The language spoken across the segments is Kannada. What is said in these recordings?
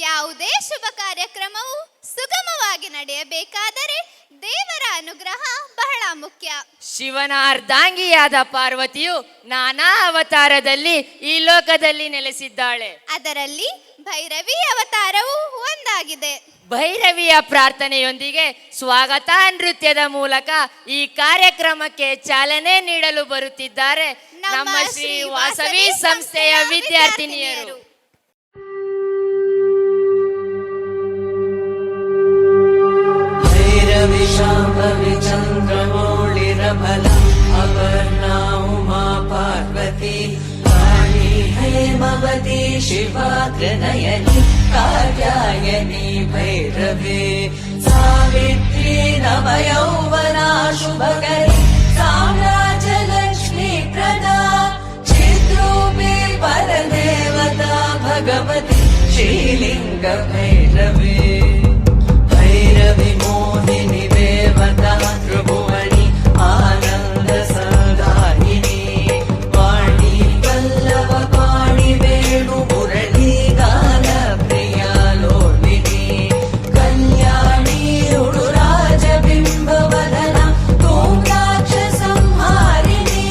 ಯಾವುದೇ ಶುಭ ಕಾರ್ಯಕ್ರಮವು ಸುಗಮವಾಗಿ ನಡೆಯಬೇಕಾದರೆ ದೇವರ ಅನುಗ್ರಹ ಬಹಳ ಮುಖ್ಯ. ಶಿವನ ಅರ್ಧಾಂಗಿಯಾದ ಪಾರ್ವತಿಯು ನಾನಾ ಅವತಾರದಲ್ಲಿ ಈ ಲೋಕದಲ್ಲಿ ನೆಲೆಸಿದ್ದಾಳೆ. ಅದರಲ್ಲಿ ಭೈರವಿ ಅವತಾರವು ಒಂದಾಗಿದೆ. ಭೈರವಿಯ ಪ್ರಾರ್ಥನೆಯೊಂದಿಗೆ ಸ್ವಾಗತ ನೃತ್ಯದ ಮೂಲಕ ಈ ಕಾರ್ಯಕ್ರಮಕ್ಕೆ ಚಾಲನೆ ನೀಡಲು ಬರುತ್ತಿದ್ದಾರೆ ನಮ್ಮ ಶ್ರೀ ವಾಸವಿ ಸಂಸ್ಥೆಯ ವಿದ್ಯಾರ್ಥಿನಿಯರು. ಭೈರವಿ ಶಾಂಭವಿ ಚಂದ್ರಮೌಳಿರಬಲ ಅಪರ್ಣಾ ಉಮಾ ಪಾರ್ವತಿ ಕಾಳಿ ಹೇಮವತಿ ಶಿವಾಗ್ರನಯನಿ ಕಾತ್ಯಾಯನಿ ಭೈರವಿ ಸಾವಿತ್ರಿ ನವಯೌವನ ಶುಭಕರಿ ಸಾಮ್ರಾಜ್ಯ ಲಕ್ಷ್ಮೀ ಪ್ರದಾ ಚಿದ್ರೂಪಿ ಪರದೇವತಾ ಭಗವತಿ ಶ್ರೀಲಿಂಗ ಭೈರವಿ ಭೈರವಿ ಮೋಹಿನಿ ದೇವತಾ ತ್ರಿಭುವನಿ ಆನಂದ ಸಂಧಾಯಿನಿ ವಾಣಿ ವಲ್ಲಭ ಪಾಣಿ ವೇಣು ಮುರಳಿ ಗಾನ ಪ್ರಿಯ ಲೋಲಿನಿ ಕಲ್ಯಾಣಿ ಉಡುರಾಜ ಬಿಂಬವದನ ತೋಮ್ರಾಕ್ಷ ಸಂಹಾರಿಣಿ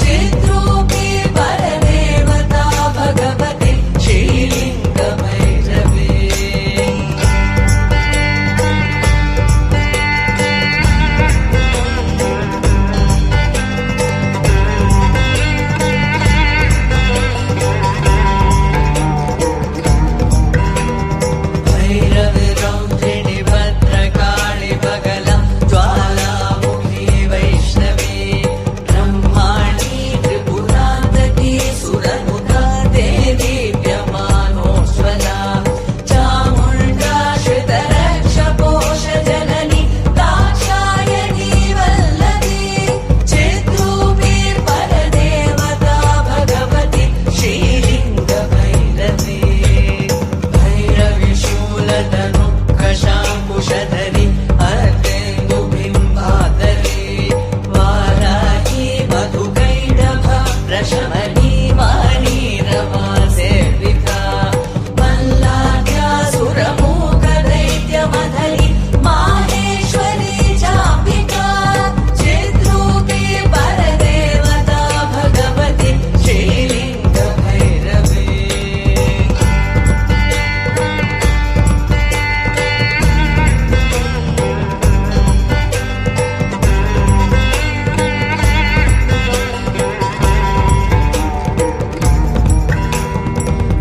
ಚಿದ್ರೂಪಿ ಪರದೇವತಾ ಭಗವತಿ ಶ್ರೀಲಿಂಗ ಭೈರವಿ ಭೈರವಿ ರೌದ್ರಿಣಿ ಭದ್ರಕಾಳಿ ಬಗಲ ಜ್ವಾಲಾಮುಖಿ ವೈಷ್ಣವಿ ಬ್ರಹ್ಮಾಣಿ ತ್ರಿಪುರಾಂತಕಿ ಸುರನುತ ದೇವಿ ವ್ಯಮಾನೋಜ್ವಲ ಚಾಮುಂಡಾ ಶ್ರಿತರಕ್ಷ ಪೋಷ ಜನನಿ ದಾಕ್ಷಾಯಣಿ ವಲ್ಲಭಿ ಚಿದ್ರೂಪಿ ಪರದೇವತಾ ಭಗವತಿ ಶ್ರೀಲಿಂಗ ಭೈರವಿ ಭೈರವಿ ಶೂಲಧನು ಕಶಾಂಕುಶಧರಿ ಅರ್ಧೇಂದು ಬಿಂಬಾಧರಿ ವಾರಾಹಿ ಮಧುಕೈಡಭ ಪ್ರಶಮನಿ ವಾಣಿ ರಮಾ ಸೇವಿಕಾ ಮಲ್ಲಾಢ್ಯಾಸುರಮೂಕ ದೈತ್ಯಮಧರಿ ಮಾಹೇಶ್ವರಿ ಚಾಂಬಿಕಾ ಚಿದ್ರೂಪಿ ಪರದೇವತಾ ಭಗವತಿ ಶ್ರೀಲಿಂಗ ಭೈರವಿ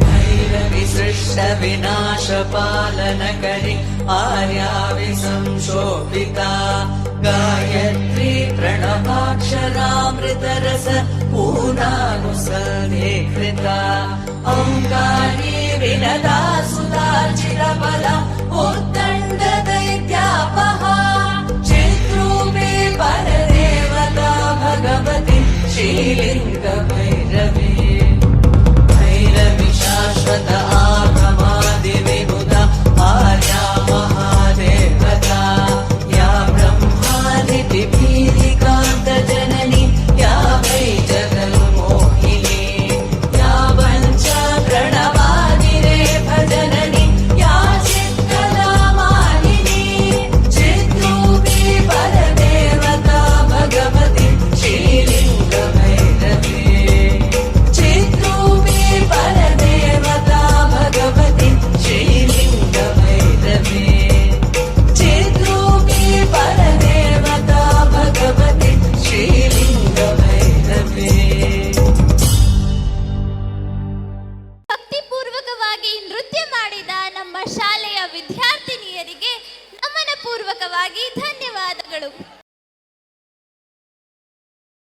ಭೈರವಿ ಸೃಷ್ಟ ವಿನಾಶ ಪಾಲನಕರಿ ಆರ್ಯಾವಿ ಸಂಶೋಭಿತಾ ಗಾಯತ್ರಿ ಪ್ರಣವಾಕ್ಷರಾಮೃತ ರಸ ಪೂರ್ಣಾನುಸಂಧೀಕೃತ ಓಂಕಾರಿ ವಿನದಾ ಸುಧಾ